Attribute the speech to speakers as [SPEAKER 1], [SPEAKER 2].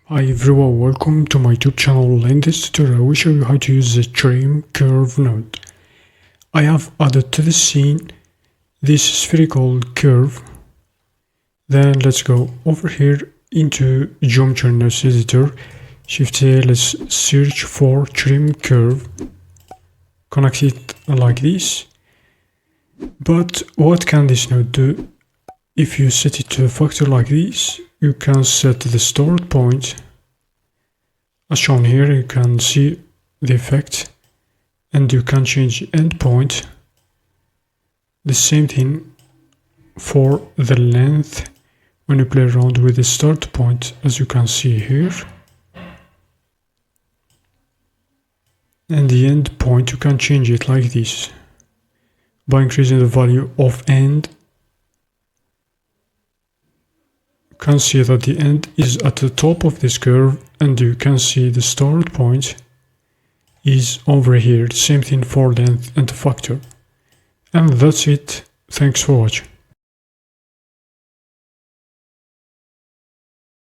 [SPEAKER 1] Hi everyone, welcome to my YouTube channel. In this tutorial I will show you how to use the trim curve node. I have added to the scene this spherical curve. Then let's go over here into geometry nodes editor. Shift A, let's search for trim curve. Connect it like this. But what can this node do? If you set it to a factor like this, you can set the start point. As shown here, you can see the effect, and you can change endpoint. The same thing for the length when you play around with the start point, as you can see here. And the end point, you can change it like this by increasing the value of end. You can see that the end is at the top of this curve, and you can see the start point is over here. Same thing for length and factor. And that's it. Thanks for watching.